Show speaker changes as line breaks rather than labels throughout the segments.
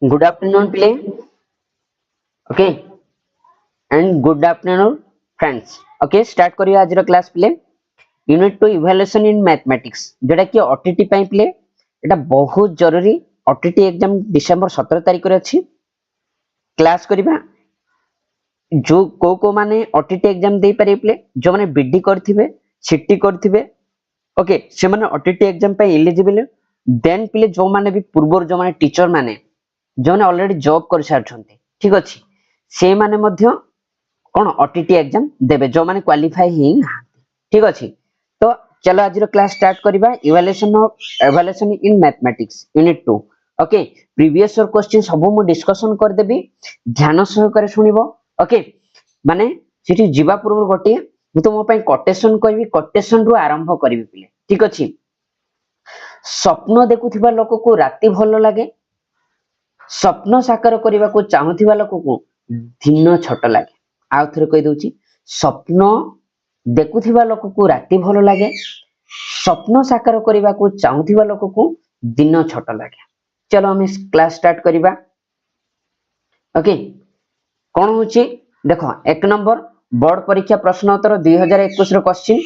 Good afternoon, play. Okay, and good afternoon, friends. Okay, start करिए आज रो class प्ले. यूनिट 2 इवैल्यूएशन इन मैथमेटिक्स जोटा कि ओटीटी ପାଇଁ प्ले एटा बहुत जरूरी. ओटीटी एग्जाम डिसेंबर 17 तारिख रे अछि. क्लास करिबा जो को माने ओटीटी एग्जाम दे पारे प्ले जो माने बीडी करथिबे सीटी करथिबे. ओके से माने ओटीटी एग्जाम पे एलिजिबल. देन प्ले जो माने भी पूर्वर जो माने टीचर माने जो माने ऑलरेडी जॉब कर सारछंती ठीक अछि से माने मध्य कोन ओटीटी एग्जाम देबे जो माने क्वालिफाई ही ना ठीक अछि. तो चलो आज रो क्लास स्टार्ट करिबा evaluation in mathematics unit 2. Okay previous year question सब मु डिस्कशन कर देबी ध्यान सहकारे सुनिबो. ओके माने सिटी जीवा पूर्व गोटे मु तो मो पई कोटेशन करबी कोटेशन रु आरंभ करबी पिले ठीक अछि. स्वप्न देखुथिबा लोक को राति भलो लागे. स्वप्न साकार करबा को चाहुथिबा लोक को दिन छोट लागे. आ थरे कहि दउची स्वप्न देखुथिबा लोक को राति भलो लागे. स्वप्न साकार करबा को चाहुथिबा लोक को दिन छोट लागे. चलो हम क्लास स्टार्ट करिबा. ओके कोन होची देखो एक नंबर बोर्ड परीक्षा प्रश्न उत्तर 2021 रो क्वेश्चन.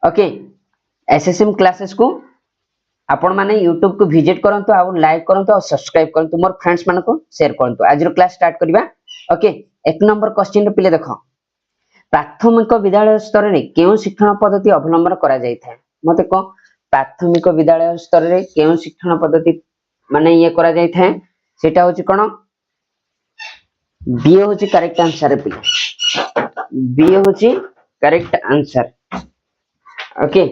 ओके एसएसएम क्लासेस को आपण माने YouTube को विजिट करंतु आ लाइक करंतु आ सब्सक्राइब करंतु मोर फ्रेंड्स माने को शेयर करंतु. आज रो क्लास स्टार्ट करिबा. ओके एक नंबर क्वेश्चन पिले देखो प्राथमिक विद्यालय स्तर रे केउ शिक्षण पद्धति अवलंबन करा जाय थाए. मते को प्राथमिक विद्यालय स्तर रे केउ शिक्षण पद्धति माने ये करा जाय थाए सेटा होची कोन बी होची करेक्ट आंसर पिले. बी होची करेक्ट आंसर. ओके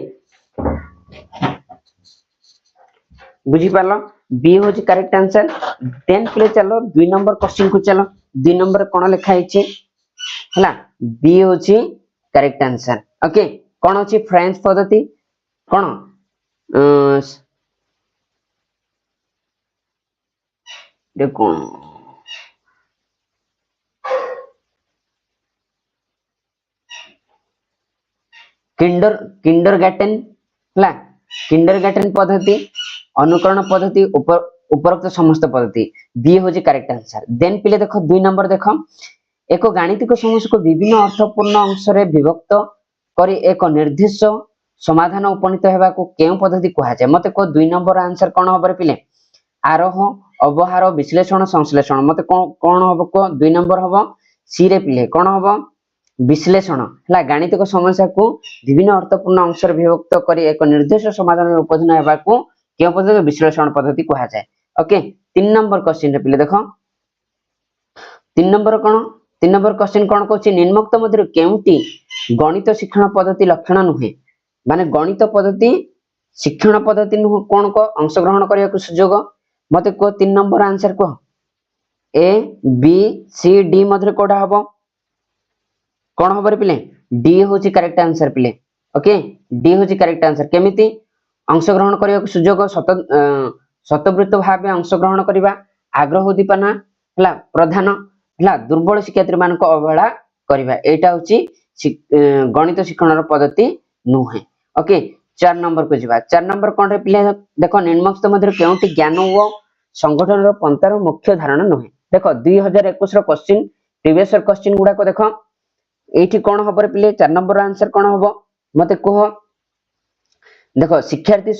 बुझी पालो बी होची करेक्ट आंसर. देन प्ले चलो 2 नंबर क्वेश्चन को चलो 2 नंबर कोन लिखा हिची हला बी होची करेक्ट आंसर. ओके कोन होची फ्रेंच पद्धति कोन देखो किंडरगार्टन हला किंडरगार्टन पद्धति अनुकरण पद्धति उपरोक्त समस्त पद्धति बी होची करेक्ट आंसर. देन पिले देखो 2 नंबर देखो एक गाणितिक समस्या को विभिन्न अर्थपूर्ण अंश रे विभक्त करी एक निर्दिष्ट समाधान उपनीत हेबा को केउ पद्धति कहा जाय. मते को 2 नंबर आंसर कोन होबरे पिले आरोह अवहार विश्लेषण संश्लेषण. मते कोन होबो को 2 नंबर होबो सी रे पिले कोन होबो विश्लेषण हला गाणितिक समस्या को विभिन्न अर्थपूर्ण अंश रे विभक्त करी एक निर्दिष्ट समाधान उपनीत हेबा को केउ पद्धति विश्लेषण पद्धति कहा जाय. ओके 3 नंबर क्वेश्चन रे पिले देखो 3 नंबर कोन 3 नंबर क्वेश्चन कोन कहछि निम्नोक्त मध्य केउटी गणित शिक्षण पद्धति लक्षण नुहे. माने गणित पद्धति शिक्षण पद्धति नु कोन को अंश ग्रहण करिया को सुयोग. मते को 3 नंबर आंसर को ए बी सी डी मध्य कोडा हबो कोन हबरे पिले डी होची करेक्ट आंसर पिले. ओके डी होची करेक्ट आंसर. केमिति अंश ग्रहण करिया को सुयोग सतवृत्त भाबे अंश ग्रहण करिबा आग्रह उद्दीपना हला प्रधान हला दुर्बल शिक्षार्थी मान को अवहेला करिबा एटा होची गणित शिक्षण पद्धति नुहे. ओके 4 नंबर को जिबा. 4 नंबर कोन रे पिले देखो निम्नोक्त मध्य केउटी ज्ञान व संगठन रो पंतर मुख्य धारणा नुहे. देखो 2021 रो क्वेश्चन प्रीवियस ईयर क्वेश्चन गुडा को देखो एठी कोन हबरे पिले 4 नंबर आंसर कोन हबो मते कहो. देखो शिक्षार्थी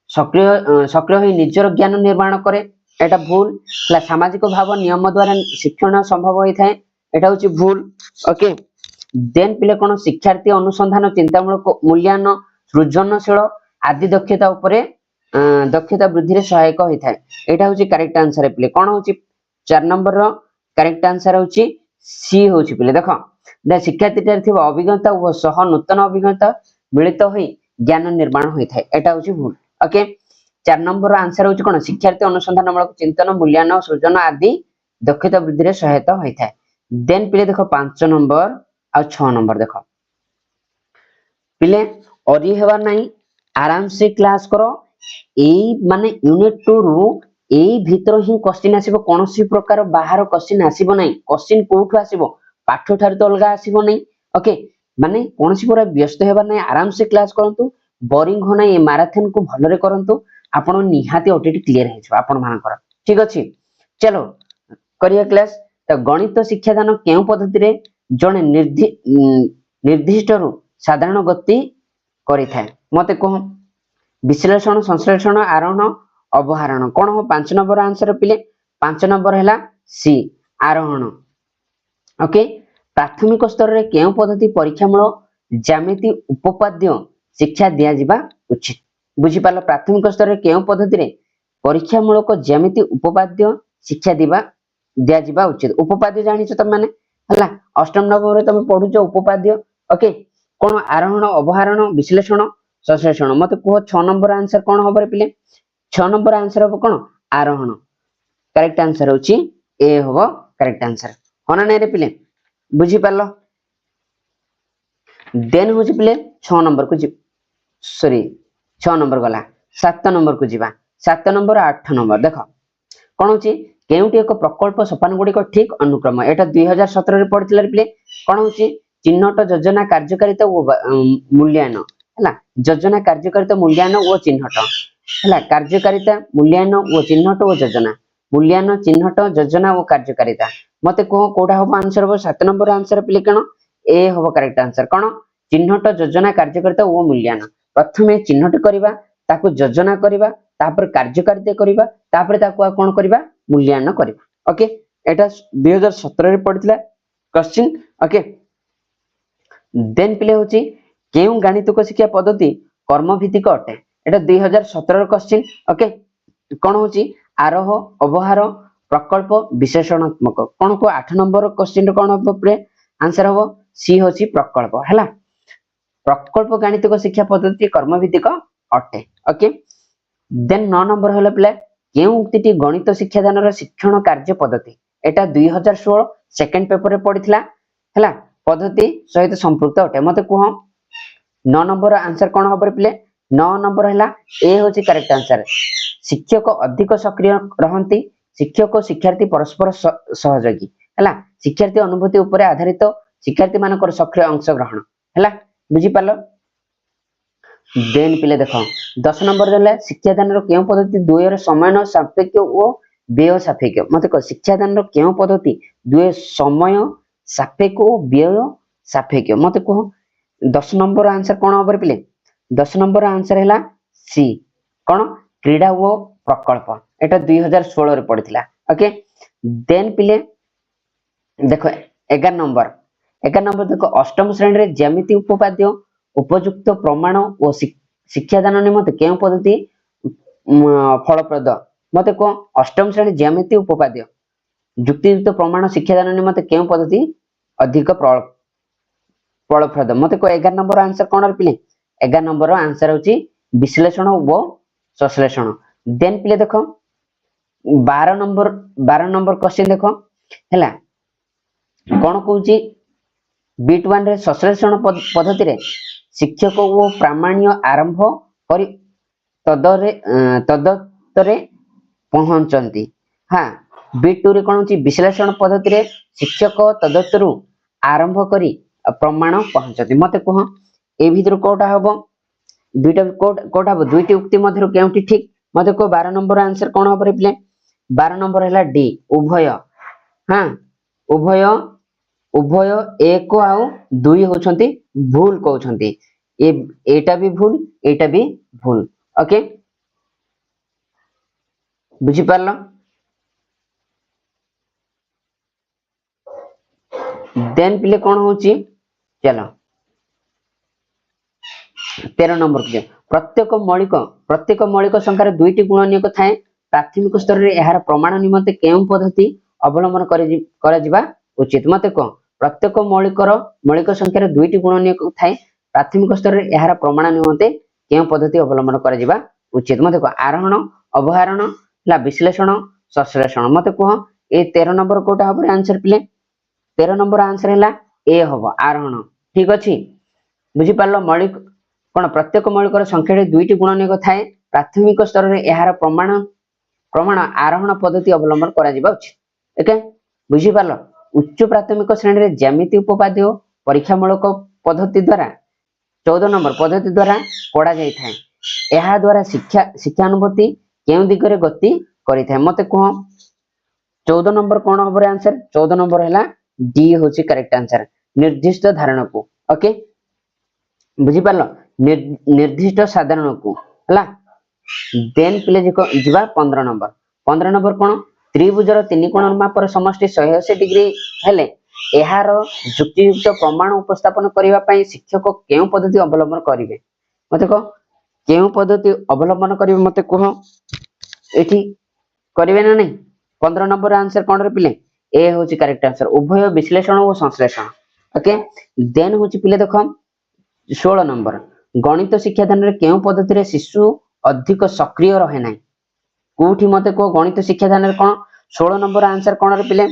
सक्रिय ही निजर ज्ञान निर्माण करे एटा भूल. सामाजिक भाव नियम द्वारा शिक्षण संभव होई थाए एटा होची भूल. ओके देन पिले कोन शिक्षार्थी अनुसंधान चिंतामूलक मूल्यांकन सृजनशील आदि दक्षता उपरे दक्षता वृद्धि रे सहायक होई थाए एटा होची करेक्ट आंसर पिले. कोन होची 4 नंबर रो करेक्ट आंसर होची सी होची पिले. देखो शिक्षार्थी टर थिबा अभिज्ञता व सह नूतन अभिज्ञता मिलित होई ज्ञान निर्माण होई थाए एटा होची भूल. ओके 4 नंबर आंसर होची कोन शिक्षार्थी अनुसंधानमूलक चिंतन मूल्यांकन सृजन आदि दक्षता वृद्धि रे सहायता होई थाए. देन पिले देखो 5 नंबर आ 6 नंबर देखो पिले अरी हेबा नाही आराम से क्लास करो. एई माने यूनिट 2 रु एई भीतर ही क्वेश्चन आसीबो कोनोसी प्रकार बाहर क्वेश्चन आसीबो नाही. क्वेश्चन कोठु आसीबो पाठ ठार तो अलगा आसीबो नाही. ओके माने कोनोसी पूरा व्यस्त हेबा नाही आराम से क्लास करंतु बोरिंग हो नाही मैराथन को भलरे करंतु आपण निहाती ओटीटी क्लियर हे आपण मानकर ठीक अछि। चलो करिया क्लास तो गणित शिक्षादान केउ पद्धति रे जने निर्दिष्ट रु साधारण गति करि थाए मते कह विश्लेषण संश्लेषण आरोहण अवधारण कौन हो 5 नंबर आंसर पिले 5 नंबर हैला सी आरोहण। ओके प्राथमिक स्तर रे केउ पद्धति परीक्षामूलक ज्यामिति उपपाद्य शिक्षा दिया जिबा उचित बुझी पालो प्राथमिक स्तर रे केउ पद्धति रे परीक्षामूलक ज्यामिति उपपाद्य शिक्षा दिया जिबा उचित उपपाद्य जानि छ त माने हला अष्टम नवम रे तमे पढु छ उपपाद्य। ओके कोन आरोहण अवधारण विश्लेषण संश्लेषण मते को 6 नंबर आंसर कोन होबरे पिले 6 नंबर आंसर हो कोन आरोहण करेक्ट आंसर होची ए होबो करेक्ट आंसर होना नै रे पिले बुझी पालो। देन होची पिले 6 नंबर को सॉरी 6 नंबर गला 7 नंबर को जीवा 7 नंबर 8 नंबर देखो कोन होची केउटी एक प्रकल्प सोपान गुडी को ठीक अनुक्रम एटा 2017 रे पढितला रे पिले कोन होची चिन्हट योजना कार्यकारिता ओ मूल्यांकन हला योजना कार्यकारिता मूल्यांकन ओ चिन्हट हला कार्यकारिता मूल्यांकन ओ चिन्हट ओ योजना मूल्यांकन चिन्हट योजना ओ कार्यकारिता मते को कोडा हो आंसर हो 7 नंबर आंसर पिले कण ए हो करेक्ट आंसर कोन चिन्हट योजना कार्यकारिता ओ मूल्यांकन प्रथमे चिन्हट करिबा ताकू योजना करिबा तापर कार्यकारिता करिबा तापर ताकू कोन करिबा मूल्यांकन करिबा। ओके एटा 2017 रे पढितला क्वेश्चन। ओके देन पिले होची केउ गणितिक शिक्षा पद्धति कर्म भित्तिक अटे एटा 2017 रो क्वेश्चन। ओके कोन होची आरोह अवहार प्रकल्प विशेषणात्मक कोन को 8 नंबर क्वेश्चन रो कोन हो प्ले आंसर हो सी होची प्रकल्प हला प्रकल्प गणितिक शिक्षा पद्धति कर्म भित्तिक अटे। ओके देन 9 नंबर हला प्ले केउ उक्तिटी गणित शिक्षादान रो शिक्षण कार्य पद्धति एटा 2016 सेकंड पेपर रे पढितला हला पद्धति सहित संपृक्त अटे मते कुह 9 नंबर आंसर कोन होबरे प्ले 9 नंबर हला ए होची करेक्ट आंसर शिक्षक अधिक सक्रिय रहंती शिक्षक और शिक्षार्थी परस्पर सहयोगी हला शिक्षार्थी अनुभूति ऊपर आधारित शिक्षार्थी मानकर सक्रिय अंशग्रहण हला बुझी पालो। देन पिले देखो 10 नंबर देला शिक्षादान रो केउ पद्धति दुयर समय सापेक्ष ओ व्यय सापेक्ष मते को शिक्षादान रो केउ पद्धति दुय समय सापेक्ष ओ व्यय सापेक्ष मते को 10 नंबर आंसर कोन होबर पिले 10 नंबर आंसर हैला सी कोन क्रीडा ओ प्रकल्प एटा 2016 रे पढितला। ओके देन पिले देखो 11 नंबर देखो अष्टम श्रेणी रे ज्यामिति उपपाद्य उपयुक्त प्रमाण और शिक्षादान निमंते केउ पद्धति फलप्रद मते को अष्टम श्रेणी ज्यामिति उपपाद्य युक्तियुक्त प्रमाण शिक्षादान निमंते केउ पद्धति अधिक फलप्रद मते को 11 नंबर आंसर कोन पिले 11 नंबर आंसर होची विश्लेषण व संश्लेषण। देन पिले देखो 12 नंबर क्वेश्चन देखो हैला कोन कहूची बिट 1 रे संश्लेषण पद्धति रे शिक्षक ओ प्रामाण्य आरंभ करी तदत्तरे पहुंचंती हां बिट 2 रे कोन होची विश्लेषण पद्धति रे शिक्षक तदत्तरु आरंभ करी प्रमाण पहुंचती मते कह ए भीतर कोटा हबो दुईटा कोटा हबो दुईटी उक्ति मध्यरु केउटी ठीक मते को 12 नंबर आंसर कोन हबरे प्ले 12 नंबर हैला डी उभय हां उभय एक आउ दुई होछंती भूल कहउछंती एटा भी भूल। ओके बुझी पारलो। देन पिले कोन होची चलो 13 नंबर के प्रत्येक मौलिक संख्यार दुईटी गुणनीयक थाए प्राथमिक स्तर रे एहार प्रमाण निमंते केउ पद्धति अवलंबन करा जिबा उचित मते को प्रत्येक मौलिक संख्यार दुईटी गुणनीयक थाए प्राथमिक स्तर रे एहार प्रमाण निमंते केउ पद्धति अवलंबन करा जिबा उचित मते को आरोहण अवधारण ला विश्लेषण संश्लेषण मते को ए 13 नंबर कोटा हबरे आंसर पिले 13 नंबर आंसर हैला ए हबो आरोहण ठीक अछि बुझी पारलो। मौलिक कोन प्रत्येक मौलिक संख्या रे दुईटी गुणनीयक थाए प्राथमिक स्तर रे एहार प्रमाण आरोहण पद्धति अवलंबन करा जिबा उचित। ओके बुझी पारलो। उच्च प्राथमिक श्रेणी रे ज्यामिति उपपाद्य परीक्षामूलक पद्धति द्वारा 14 नंबर पद्धति द्वारा पढ़ा जाई थाए ଏହା द्वारा शिक्षानुभूति केउ दिगरे गति करि थाए मते कह 14 नंबर कोन हबरे आंसर 14 नंबर हैला डी होची करेक्ट आंसर निर्दिष्ट धारणा को ओके बुझी पारलो निर्दिष्ट साधारण को हला देन पिले जिबा 15 नंबर कोन त्रिभुजर तीन कोण मापर समष्टि 180 डिग्री हेले एहार युक्तियुक्त प्रमाण उपस्थापन करबा पई शिक्षक केउ पद्धति अवलंबन करिवे मते को केउ पद्धति अवलंबन करिवे मते कह एठी करिवे ना नहीं 15 नंबर आंसर कोन रे पिले ए होची करेक्ट आंसर उभय विश्लेषण और संश्लेषण ओके देन होची पिले देखो 16 नंबर गणित शिक्षादान रे केउ पद्धति रे शिशु अधिक सक्रिय रहे नाही कोठी मते को गणित शिक्षादान रे कोन 16 नंबर आंसर कोन रे पिले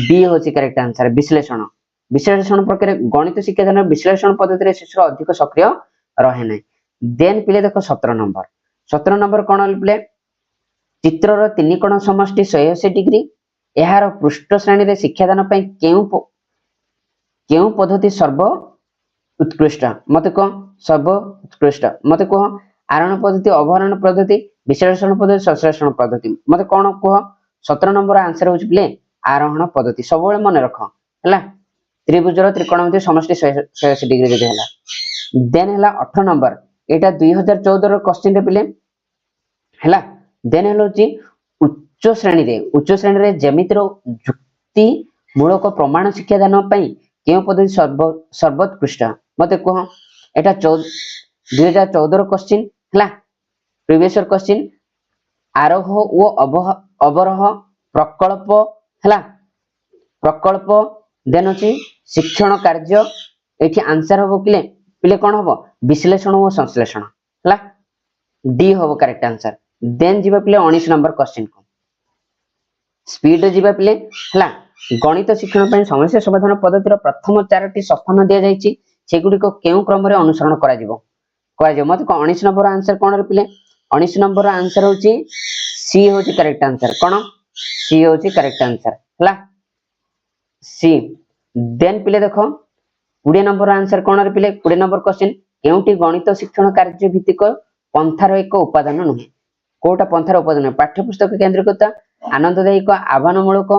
बी होची करेक्ट आंसर विश्लेषण विश्लेषण प्रकार गणित शिक्षादान रे विश्लेषण पद्धति रे शिशु अधिक सक्रिय रहे नाही देन पिले देखो 17 नंबर कोन रे पिले चित्रर तीन कोण समष्टि 180 डिग्री एहार पृष्ठ श्रेणी रे शिक्षादान पई केउ पद्धति सर्व उत्कृष्ट मते को सर्व उत्कृष्ट मते को आरोहण पद्धति अवरोहण पद्धति विश्लेषण पद्धति संश्लेषण पद्धति मते कोन कह 17 नंबर आंसर होच प्ले आरोहण पद्धति सब बेले मन रख हला त्रिभुजर त्रिकोणमिति समष्टि 180 डिग्री जदि हला देन हला 18 नंबर एटा 2014 रो क्वेश्चन रे प्ले हला देन हलोची उच्च श्रेणी रे ज्यामितिर युक्ति मूलक प्रमाण शिक्षादान पई केउ पद्धति सर्वोत्कृष्ट मते कह एटा 2014 रो क्वेश्चन हला प्रीवियस ईयर क्वेश्चन आरोह ओ अवरोह प्रकल्प हला प्रकल्प देन अछि शिक्षण कार्य एठी आंसर होबो किले पिले कोन होबो विश्लेषण और संश्लेषण हला डी होबो करेक्ट आंसर देन जीवा पिले 19 नंबर क्वेश्चन को स्पीड जीवा पिले हला गणित शिक्षण पई समस्या समाधान पद्धतिर प्रथम चारटी सोपान दिया जायछि सेगुडी को केउ क्रम रे अनुसरण करा जिवो मते को 19 नंबर आंसर कोन रे पिले 19 नंबर आंसर होची सी होची करेक्ट आंसर कोन सी होची करेक्ट आंसर हला सी देन पिले देखो 20 नंबर आंसर कोन रे पिले 20 नंबर क्वेश्चन केउटी गणित शिक्षण कार्य भित्तिक पंथार एक उपादान नुहे कोटा पंथार उपादान पाठ्यपुस्तक केंद्रिकता आनंददायक आह्वानमूलक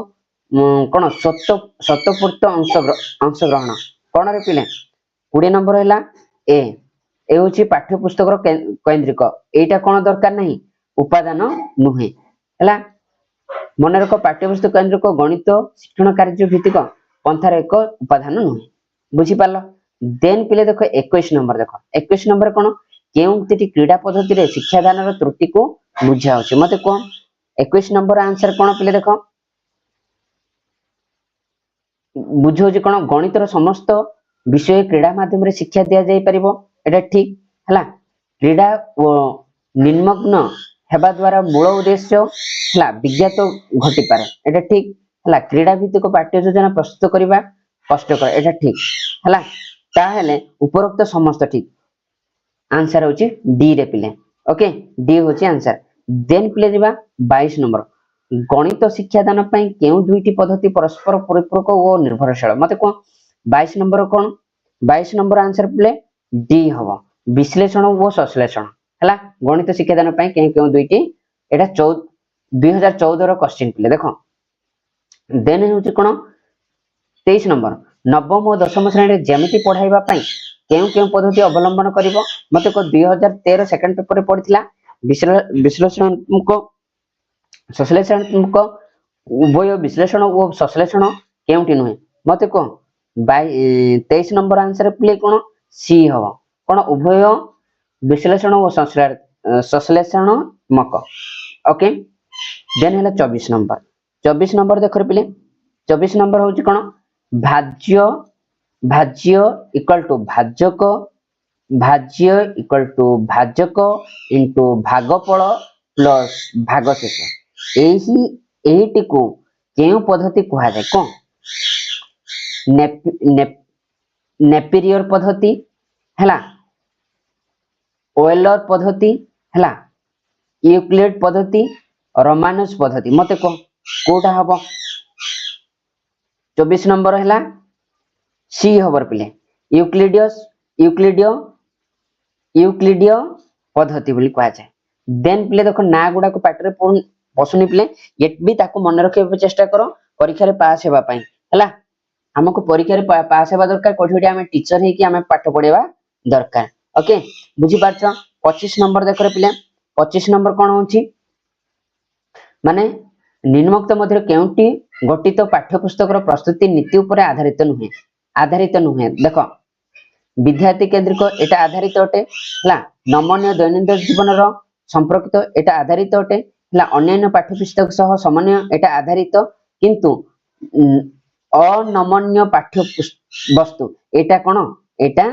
कोन स्वतःपूर्त अंशग्रहण कोन रे पिले 20 नंबर हैला ए होची पाठ्यपुस्तक केंद्रिक एटा कोन दरकार नहीं उपादान नुहे हला मन रख पाठ्यपुस्तक केंद्रिक गणित शिक्षण कार्य भित्तिक पंथार एक उपादान नुहे बुझी पारलो देन पिले देखो 21 नंबर कोन केउंती क्रीडा पद्धति रे शिक्षादान रो त्रुटि को बुझा होछि मते को 21 नंबर आंसर कोन पिले देखो बुझो जे कोन गणित रो समस्त विषय क्रीडा माध्यम रे शिक्षा दिया जाय परिबो एटा ठीक हला क्रीडा निमग्न हेबा द्वारा मूल उद्देश्य हला विज्ञात घटी पारे एटा ठीक हला क्रीडा भित्तिक पाठ्य योजना प्रस्तुत करबा कष्टकर एटा ठीक हला ता हेले उपरोक्त समस्त ठीक आंसर होची डी रे पिले ओके डी होची आंसर देन पिले जिबा 22 नंबर गणित शिक्षादान पई केउ दुईटी पद्धति परस्पर परिपूरक और निर्भरशील मते को 22 नंबर कोन 22 नंबर आंसर पिले डी हबो विश्लेषण और संश्लेषण हला गणित शिक्षादान पई केउ दुईटी एटा 2014 रो क्वेश्चन पिले देखो देन होची कोन 23 नंबर नवम और दशम श्रेणी रे ज्यामिति पढ़ाइबा पई केउ पद्धति अवलंबन करिवो मते को 2013 सेकंड पेपर रे पढ़ितला विश्लेषणात्मक संश्लेषणात्मक उभय विश्लेषण और संश्लेषण केउटी नुहे मते को 23 नंबर आंसर प्ले कोन सी हबो कोन उभय विश्लेषण और संश्लेषणात्मक ओके देन हैला 24 नंबर देखो पिले 24 नंबर होची कोन भाज्य इक्वल टू भाजक इनटू भागफल प्लस भागशेष एही को केउ पद्धति कहा जाय कोन नेपियर पद्धति हला ओएलर पद्धति हला यूक्लिड पद्धति रोमानस पद्धति मते को कोटा हबो 24 नंबर हला सी हबर पिले यूक्लिडियो पद्धति बोली कहा जाए। देन पिले देखो ना गुडा को पाटरे पसुनी पिले ये भी ताको मन रखे चेष्टा करो परीक्षा रे पास हेबा पई हला हमको परीक्षा रे पास हेबा दरकार कोठी हम टीचर हे कि हम पाठ पढेबा दरकार। ओके बुझी पाछ 25 नंबर देखो रे पिले 25 नंबर कोन होची माने निम्नोक्त मध्य केउटी गठित पाठ्यपुस्तक प्रस्तुति नीति उपर आधारित नुहे देख विद्यार्थी केंद्रिक एटा आधारित अटे हला नमनीय दैनंदिन जीवन संपर्कित एटा आधारित अटे हला अन्य पाठ्यपुस्तक सह समन्वय एटा आधारित किंतु अनमनीय पाठ्य वस्तु एटा कोन एटा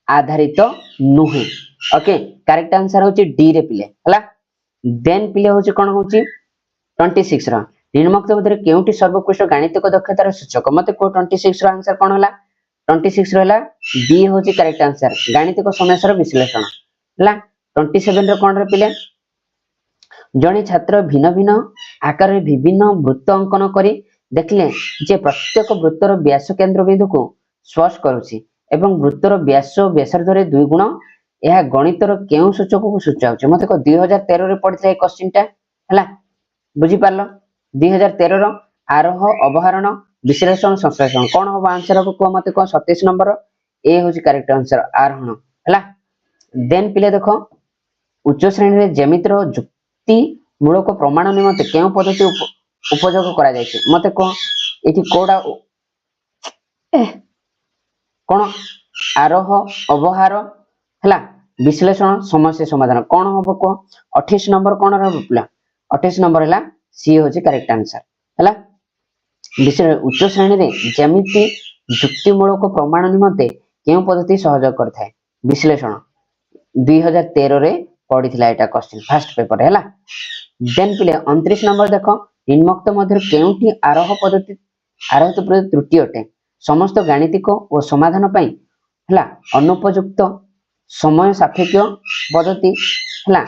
आधारित नुहे। ओके करेक्ट आंसर होची डी रे पिले हला। देन पिले होची कोन होची 26 रो निम्नोक्त मध्य केउटी सर्वोत्कृष्ट गाणितिक दक्षतार सूचक मते को 26 रो आंसर कोन होला 26 रो होला बी होची करेक्ट आंसर गाणितिक समस्यार विश्लेषण हला। 27 रो कोन रे पिले जणे छात्र भिन्न भिन्न आकार रे विभिन्न वृत्त अंकन करी देखले जे प्रत्येक वृत्तर व्यास केंद्र बिंदु को स्पर्श करूची एवं वृत्तर व्यास व्यासार्ध रे 2 गुण यह गणितर केउ सूचक को सूचाउचे मते को 2013 रे पढिथाय क्वेश्चन टा हला बुझी पारलो 2013 रो आरोह अवहरण विश्लेषण संश्लेषण कोन हो आंसर हो को मते को 27 नंबर ए होची करेक्ट आंसर आरोहण हला। देन पिले देखो उच्च श्रेणी रे ज्यामितिर युक्ति मूलक प्रमाण निमते केउ पद्धति उपयोग करा जायछि मते को एठी कोडा कोन आरोह अवहार हला विश्लेषण समस्या समाधान कोन हो को 28 नंबर कोन रहबला 28 नंबर हला सी होची करेक्ट आंसर हला। उच्च श्रेणी रे ज्यामिति युक्ति मूलक प्रमाण निमते केउ पद्धति सहयोग करथाय विश्लेषण 2013 रे पढिथिला एटा क्वेश्चन फर्स्ट पेपर हला। देन पिले 29 नंबर देखो निम्नोक्त मध्य केउटी आरोह पद्धति त्रुटि अटे समस्त गाणितिक और समाधान पई हला अनुपयुक्त समय सापेक्ष पद्धति हला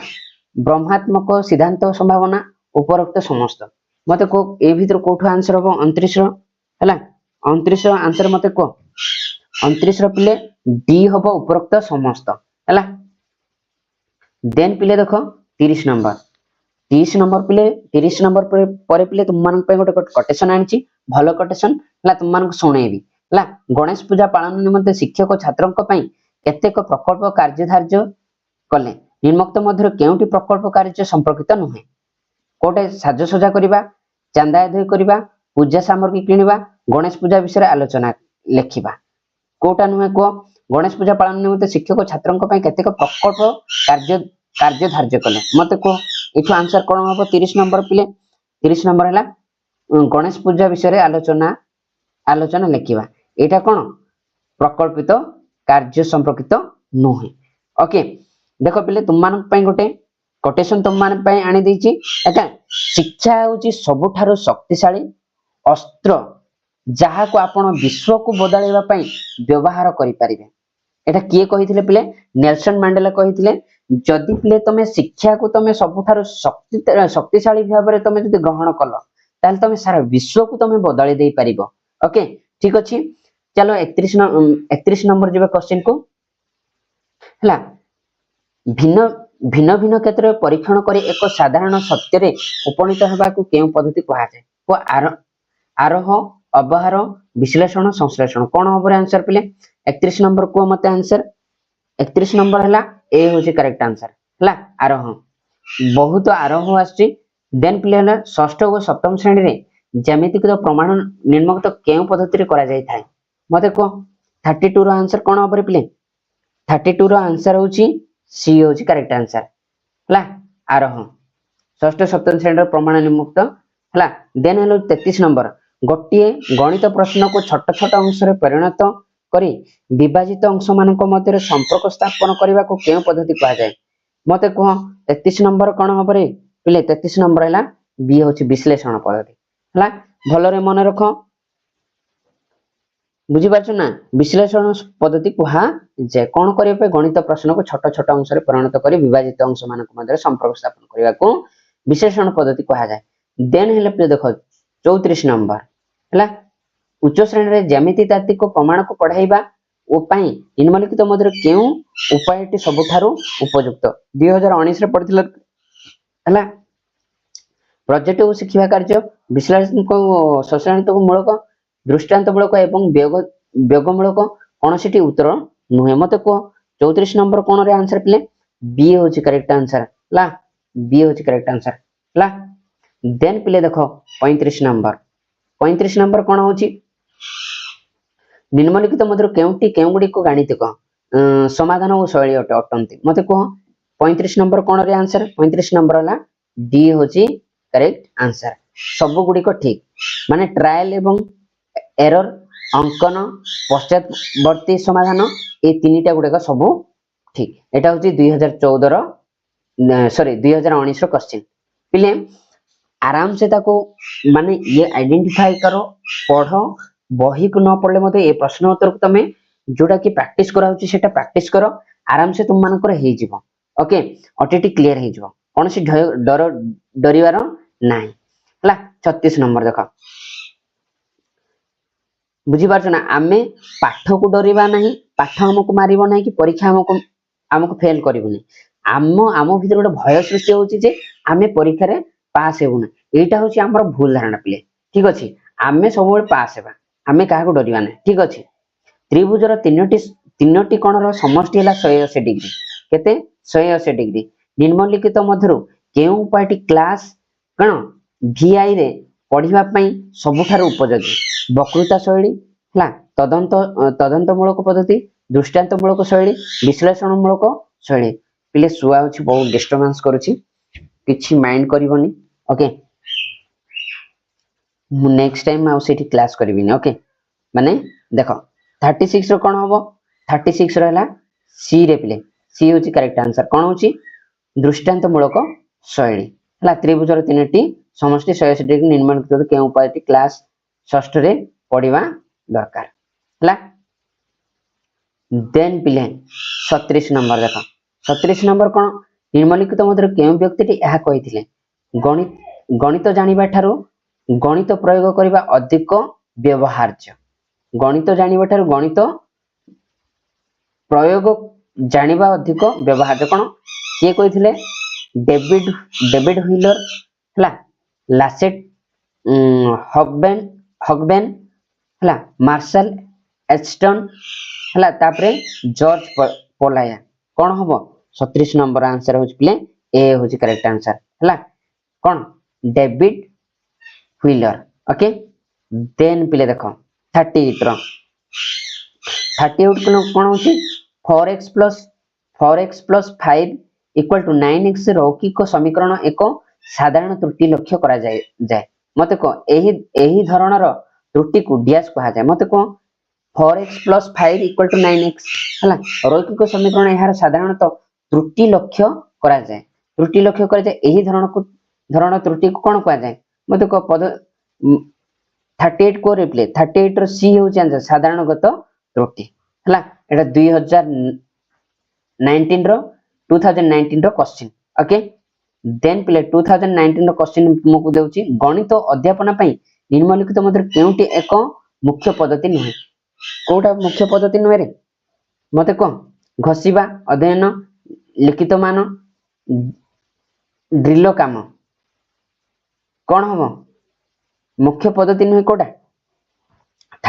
ब्रह्मात्मक सिद्धांत संभावना उपरोक्त समस्त मते को ए भीतर कोठो आंसर हो 29 रो हला 29 रो आंसर मते को 29 रो पिले डी होबो उपरोक्त समस्त हला। देन पिले देखो 30 नंबर पिले 30 नंबर पर पिले तुम मानन पे गोटे कोटेशन आनिची भलो कोटेशन हला तुम मानन सुनेबी हला गणेश पूजा पालन निमंते शिक्षक छात्रक पई केतेक प्रकल्प कार्य धार्य कले निम्नोक्त मध्य केउटी प्रकल्प कार्य संपर्कित नुहे कोटे साजसजा करिबा चांदा अध्यय करिबा पूजा सामग्री किनिबा गणेश पूजा विषय आलोचना लेखिबा कोटा नुहे को गणेश पूजा पालन निमंते शिक्षक छात्रक पई केतेक प्रकल्प कार्य धार्य कले मते को एठु आंसर कोन होबो 30 नंबर पिले 30 नंबर हला गणेश पूजा विषय आलोचना लेखिबा एटा कोन प्रकल्पित कार्य संपर्कित नुहे। ओके देखो पिले तुम मान पई गोटे कोटेशन तुम मान पई आनी देछि एटा शिक्षा होची सबुठारो शक्तिशाली अस्त्र जहा को आपण विश्व को बदलाइबा पई व्यवहार करि परिबे एटा किए कहिथिले पिले नेल्सन मंडेला कहिथिले जदि पिले तमे शिक्षा को तमे सबुठारो शक्तिशाली भाबरे तमे जदि ग्रहण कलो ताले तमे सारा विश्व को तमे बदलाई देई परिबो। ओके ठीक अछि चलो 31 नंबर जेबे क्वेश्चन को हला भिन्न भिन्न क्षेत्र में परीक्षण करी एक साधारण सत्य रे उपनीत हेबा को केउ पद्धति कहा जाय को आरोह अवहार विश्लेषण संश्लेषण कोन होबरे आंसर पिले 31 नंबर को मते आंसर 31 नंबर हला ए होची करेक्ट आंसर हला आरोह बहुत आरोह आछि। देन पिले हला षष्ठ और सप्तम श्रेणी रे ज्यामितिक प्रमाण निम्नोक्त केउ पद्धति रे करा जाय थाय मते को 32 रो आंसर कोन होबरे पिले 32 रो आंसर होची सी होची करेक्ट आंसर हला आरोह षष्ठ सप्तम श्रेणी रो प्रमाण निम्नोक्त हला। देन हलो 33 नंबर गोटिए गणित प्रश्न को छोट छोट अंश रे परिणत करी विभाजित अंश मानक मध्य संपर्क स्थापन करबा को केउ पद्धति कहा जाय मते को 33 नंबर कोन होबरे पिले 33 नंबर हला बी होची विश्लेषण पद्धति हला भलो रे मन रखो बुझी पाछो ना विश्लेषण पद्धति कहा जे कोन करिय पे गणित प्रश्न को छोट छोट अंश रे परिणत करी विभाजित अंश मानक मध्य संपर्क स्थापन करबा को विश्लेषण पद्धति कहा जाय। देन हेले पे देखो 34 नंबर हला उच्च श्रेणी रे ज्यामिति तात्विक प्रमाण को पढ़ाइबा ओ पाई निम्नलिखित मध्य केउ उपायटी सबुठारु उपयुक्त 2019 रे पढ़िथिल हला प्रोजेक्ट को शिखिबा कार्य विश्लेषणात्मक शोषणात्मक मूलक दृष्टांतमूलक एवं व्यगमूलक कौन सी उत्तर नुहे मत को 34 नंबर कौन रे आंसर पिले बी होची करेक्ट आंसर ला बी होची करेक्ट आंसर ला देन पिले देखो 35 नंबर कौन होची निम्नलिखित मध्य केउटी केउगुडी को गाणितिक समाधान और शैली अटंती मते को 35 नंबर कौन रे आंसर 35 नंबर हला डी होची करेक्ट आंसर सब गुडी को ठीक माने ट्रायल एवं एरर अंकन पश्चातवर्ती समाधान ए तीनटा गुडे का सब ठीक एटा होची 2014 रो सॉरी 2019 रो क्वेश्चन पिले आराम से ताको माने ये आइडेंटिफाई करो पढ़ो बही को न पढ़ले मते ए प्रश्न उत्तर को तमे जोटा की प्रैक्टिस करा होची सेटा प्रैक्टिस करो आराम से तुम मानकर हे जिवो ओके ऑटिटी क्लियर हे जिवो कोन सी डर डरिवार नाही हला 36 नंबर देखो बुझी पारछ ना आमे पाठ को डरिबा नाही पाठ हमको मारिबो नाही कि परीक्षा हमको फेल करिबो आम भीतर गोटे भय सृष्टि होची जे आमे परीक्षा रे पास हेबु ना एटा होची हमर भूल धारणा पिले ठीक अछि आमे सब बेले पास हेबा आमे काहा को डरिबा ना ठीक अछि त्रिभुजर तीनोटी कोणर समष्टि हला 180 डिग्री केते 180 डिग्री निम्नलिखित मध्यरु केउ उपायटी क्लास कण VI रे पढ़िबा पई सबुठार उपयोगी वक्रता शैली हला तदंतमूलक पद्धति दृष्टांतमूलक शैली विश्लेषणमूलक शैली पिले सुआ होची बहुत डिस्टर्बेंस करूची किछि माइंड करिवनी ओके मु नेक्स्ट टाइम आ सेठी क्लास करिविनी ओके माने देखो 36 रो कोन होबो 36 रो हला सी रे पिले सी होची करेक्ट आंसर कोन होची दृष्टांतमूलक शैली हला त्रिभुजर तीनटी समष्टि 180 डिग्री निम्नलिखित के उपायटी क्लास षष्ठ रे पढ़िबा दरकार हला देन पिले 37 नंबर देखो 37 नंबर कोन निम्नलिखित मध्य के व्यक्तिटी यह कहिथिले गणित जानिबा ठारू गणित प्रयोग करिबा अधिक व्यवहार्य गणित जानिबा ठारू गणित प्रयोग जानिबा अधिक व्यवहार्य कोन के कहिथिले डेविड व्हीलर हला लासेट हगबेन हला मार्शल एस्टन हला तापरे जॉर्ज पोलाया कोन हबो 37 नंबर आंसर होच प्ले ए होच करेक्ट आंसर हला कोन डेविड व्हीलर ओके देन प्ले देखो 38 रो 38 कोन होची 4x plus 5 equal to 9x रौकिक समीकरण एक साधारण त्रुटि लक्ष्य करा जाय मते को एही धरणर त्रुटि को डैश कहा जाय मते को 4x plus 5 equal to 9x हला रौकिक समीकरण एहार साधारणतः त्रुटि लक्ष्य करा जाय एही धरण त्रुटि को कोन कहा जाय मते को पद 38 को रिप्ले 38 रो सी हो आंसर साधारणगत त्रुटि हला एटा 2019 रो क्वेश्चन ओके देन प्ले 2019 रो क्वेश्चन तुमको देउची गणित अध्यापन पई निम्नलिखित मध्य केउटी एक मुख्य पद्धति नहे कोटा मुख्य पद्धति नहे रे मते को घसीबा अध्ययन लिखित मान ड्रिल काम कोन हबो मुख्य पद्धति नहे कोटा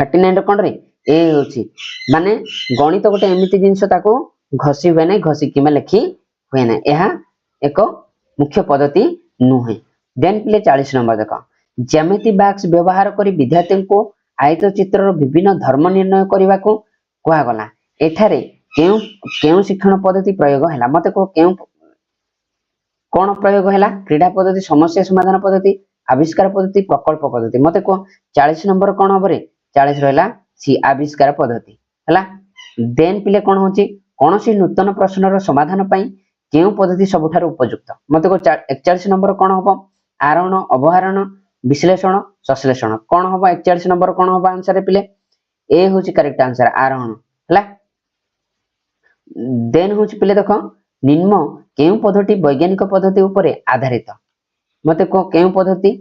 39 रो कोन रे ए होची माने गणित गोटे एमिति जिंस ताको घसी हुए नै घसी किमा लिखि हुए नै एहा एक मुख्य पद्धति नुहे देन प्ले 40 नंबर देखो ज्यामिति बॉक्स व्यवहार करी विद्यार्थी को आयत चित्र रो विभिन्न धर्म निर्णय करबा को कोहा गला एठारे केउ शिक्षण पद्धति प्रयोग हैला मते को केउ कोन प्रयोग हैला क्रीडा पद्धति समस्या समाधान पद्धति आविष्कार पद्धति प्रकल्प पद्धति मते को 40 नंबर कोन हबरे 40 रहला सी आविष्कार पद्धति हला देन पिले कोन होची कोनोसी नूतन प्रश्नर समाधान पई केउ पद्धति सबठार उपयुक्त मते को 41 नंबर कोन हबो आरोहण अवरोहण विश्लेषण संश्लेषण कोन हबो 41 नंबर कोन हबो आंसर रे पिले ए होची करेक्ट आंसर आरोहण हला देन होची पिले देखो निम्न केउ पद्धति वैज्ञानिक पद्धति उपरे आधारित मते को केउ पद्धति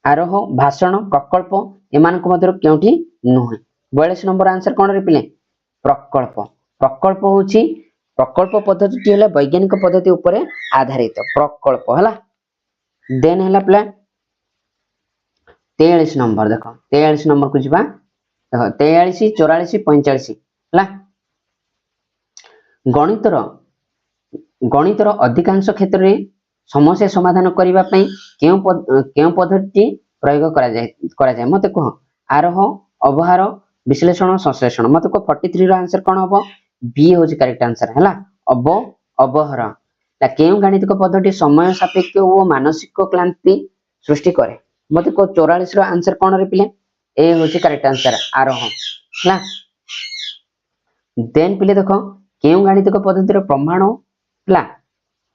आरोह भाषण प्रकल्प एमान को मधुर केउठी नुहे 42 नंबर आंसर कोन रे पिले प्रकल्प प्रकल्प होची प्रकल्प पद्धति है वैज्ञानिक पद्धति उपरे आधारित प्रकल्प है। देन है प्ले 43 नंबर देख 43 नंबर को जीवा देख 43 44 45 है। गणितर अधिकांश क्षेत्र में समस्या समाधान करने केउ पद्धति प्रयोग करा जाए मत कह आरोह अवहार विश्लेषण संश्लेषण मत कह 43 रो आंसर कौन हम बी हूँ करेक्ट आंसर है। अवहर केउ गाणितिक पद्धति समय सापेक्ष और मानसिक क्लांति सृष्टि करे मत कह 44 रो आंसर कौन रे पिले ए हूँ करेक्ट आंसर आरोह है। देन पिले देख केउ गाणितिक पद्धति रो प्रमाण है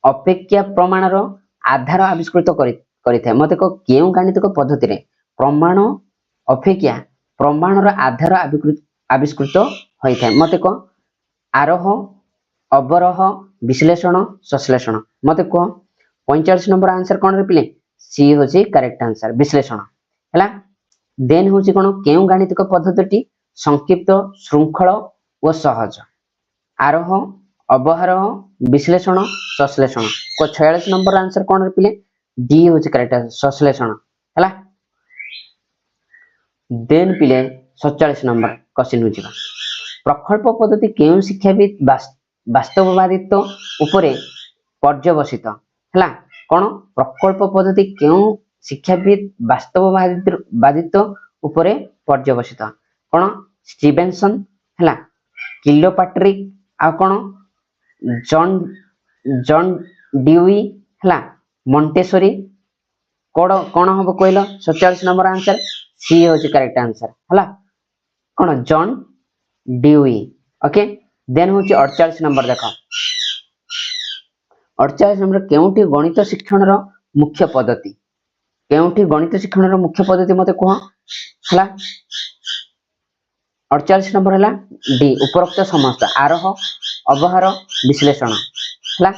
अपेक्षा प्रमाण रो आधार आविष्कृत करिथाय मत कह केउ गाणितिक पद्धति रे प्रमाण अपेक्षा प्रमाण रो आधार आविष्कृत होइथाय मत कह आरोह अवरोह विश्लेषण संश्लेषण मत कह 45 नंबर आंसर कौन रे पिले सी होची करेक्ट आंसर विश्लेषण है। देन होची कोन केउ गाणितिक पद्धति संक्षिप्त श्रृंखल और सहज आरोह अवहारोह विश्लेषण संश्लेषण को 46 नंबर आंसर कौन रे पिले डी होची करेक्ट आंसर संश्लेषण है। देन पिले 47 नंबर क्वेश्चन होची प्रकल्प पद्धति केउ शिक्षाविद वास्तववादित्व उपरे पर्यवसित है कौन प्रकल्प पद्धति केउ शिक्षाविद वास्तववादित्व उपरे पर्यवसित कौन स्टीवेंसन है किलोपाट्रिक आ कौन जॉन ड्यूई है मोंटेसोरी कौन हम कहल 47 नंबर आंसर सी होची करेक्ट आंसर है कौन जॉन ड्यूई ओके। देन होची 48 नंबर देख 48 नंबर केउठी गणित शिक्षण रो मुख्य पद्धति केउठी गणित शिक्षण रो मुख्य पद्धति मते कह हला 48 नंबर हला डी उपरोक्त समस्त आरोह अवहार विश्लेषण हला।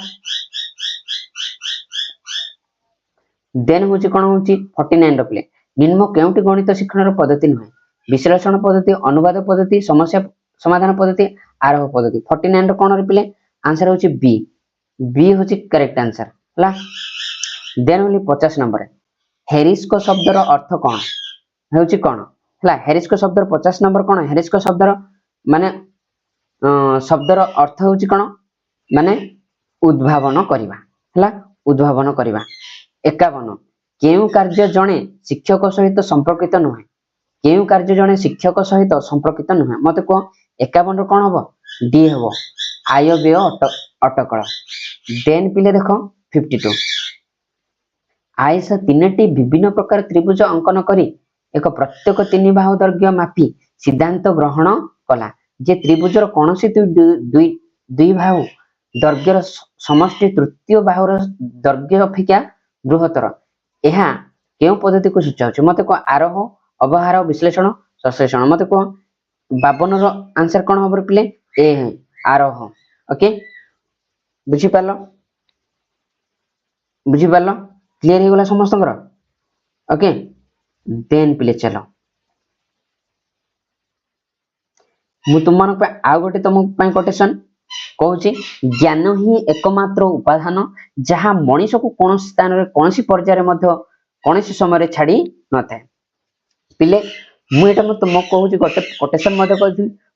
देन होची कोन होची 49 रो प्ले निम्न केउठी गणित शिक्षण रो पद्धति नय विश्लेषण पद्धति अनुवाद पद्धति समस्या समाधान पद्धति आरोह पद्धति 49 रो कोन रे प्ले आंसर होची बी बी होची करेक्ट आंसर हला। देन होली 50 नंबर हेरिस को शब्द रो अर्थ कोन होची कोन हला हेरिस को शब्द रो 50 नंबर कोन हेरिस को शब्द रो माने शब्द रो अर्थ होची कोन माने उद्भावन करिवा हला उद्भावन करिवा। 51 केउ कार्य जणे शिक्षक सहित संपर्कित नहे केउ कार्य जणे शिक्षक सहित संपर्कित नहे मते को 51 रो कोन हबो डी हबो आय व्यय अटकल। देन पिले देखो 52 आयसा तीनटी विभिन्न प्रकार त्रिभुज अंकन करी एक प्रत्येक तीन बाहु दैर्घ्य मापी सिद्धांत ग्रहण कला जे त्रिभुजर कोनोसी दुई बाहु दैर्घ्यर समष्टि तृतीय बाहुर दैर्घ्य अपेक्षा बृहत्तर यह केउ पद्धति को सूचाउछ मते को आरोह अवहार विश्लेषण संश्लेषण मते को 52 रो आंसर कोन होबर पिले ए आरोह ओके बुझी पालो क्लियर हो गला समस्त ओके। देन पिले चलो मु तुम मन पे आ गोटे तुम पे कोटेशन कहूची ज्ञान ही एकमात्र उपादान जहाँ मनीष को कौन स्थान रे कौन पर्यायर कौन समय छाड़ी न था पिले मुझे तुम कहूँ गोटे कोटेशन कहूँ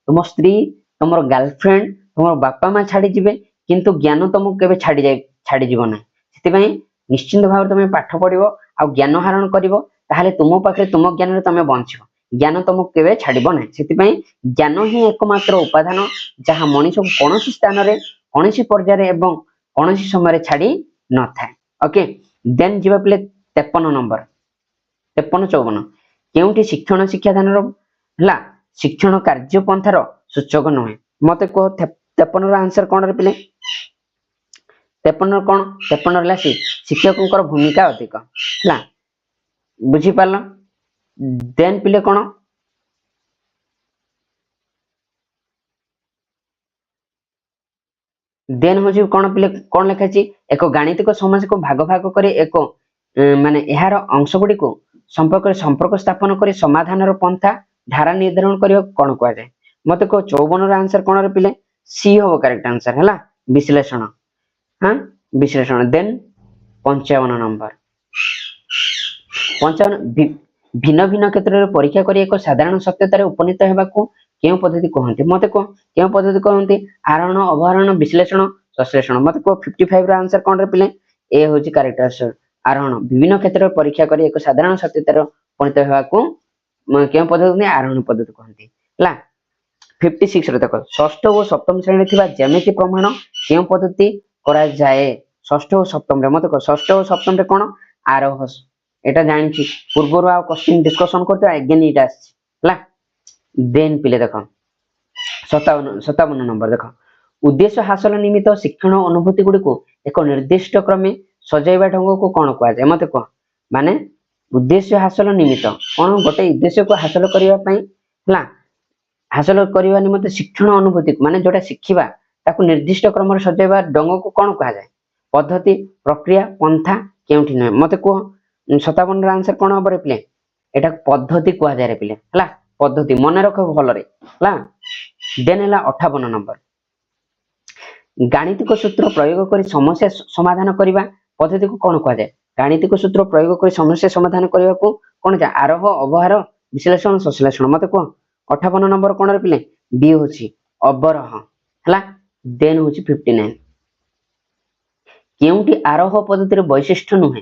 तुम स्त्री तुम गर्लफ्रेंड तुम बापा माँ छाड़ी जीवे किंतु ज्ञान तुमको केबे छाड़ी जीव ना से निश्चिंत भाव तुम पाठ पढ़ो आ ज्ञान हरण कर तुम पाखे तुम ज्ञान रे तुम बंच ज्ञान तुमको केबे छाड़िबो ना से ज्ञान ही एकमात्र उपादान जहाँ मनीष को कौन स्थान रे कौन पर्यायर एवं कौन समय छाड़ी न था ओके। देन जीवा पिले 53 नंबर 53 54 केउठी शिक्षण शिक्षादान रो शिक्षण कार्य पंथार सूचक नुहे मते को 53 रो आंसर कोन रे पिले 53 कोन 53 ला शिक्षकंकर भूमिका अधिक हला बुझी पारलो। देन पिले कोन देन होजी कोन पिले कोन लिखा छी एक गाणितिक समस्या को भाग भाग करे एक माने एहार अंश गुडी को संपर्क स्थापन करे समाधान रो पंथा धारा निर्धारण करियो कोन कहै जाय मत कह 54 आंसर कौन रे पिले सी हम करेक्ट आंसर है विश्लेषण। हाँ विश्लेषण देन 55 नंबर 55 भिन्न भिन्न क्षेत्र में परीक्षा करी एक साधारण सत्यतार उपनीत होगाकू क्यों पद्धति कहते मत कह क्यों पद्धति कहते आरोहण अवरोहण विश्लेषण संश्लेषण मत कह 55 आंसर कौन रे पिले ए हूँ करेक्ट आंसर आरोहण विभिन्न क्षेत्र में परीक्षा करी एक साधारण सत्यतार उपनीत होगाकू क्यों पद्धति आरोहण पद्धति कहते 56 देख षष्ठ और सप्तम श्रेणी ज्यामिति प्रमाण क्यों पद्धति करा जाए षष्ठ और सप्तम मत कह षष्ठ और सप्तम कौन आरोह एटा जानी पूर्वर आ क्वेश्चन डिस्कशन करते अगेन इटा देन पिले देख 57 नंबर देख उद्देश्य हासिल निमित्त शिक्षण अनुभूति गुड़ी को एक निर्दिष्ट क्रमे सजाइबा ढंग को कौन कहुए मत कह माने उद्देश्य हासिल निमित्त कौन गोटे उद्देश्य को हासिल करने हासिल करने निमित्त शिक्षण अनुभूति माने जोटा शिखिबा ताकू निर्दिष्ट क्रम सजाइबा ढंग को कौन कहुए पद्धति प्रक्रिया पंथा केउठी न मत कह 57 आंसर कौन हम पिले एटा पद्धति कह जाए पिले पद्धति मन रख भल देन 58 नंबर गाणितिक सूत्र प्रयोग कर समस्या समाधान करने पद्धति को कौन कह जाए गाणितिक सूत्र प्रयोग कर समस्या समाधान करने को कौन जाए आरोह अवहार विश्लेषण संश्लेषण मत कह 58 नंबर कौन पिले बी हूँ अवरोह है देन हूँ 59 केउटी आरोह पद्धति वैशिष्ट्य नुहे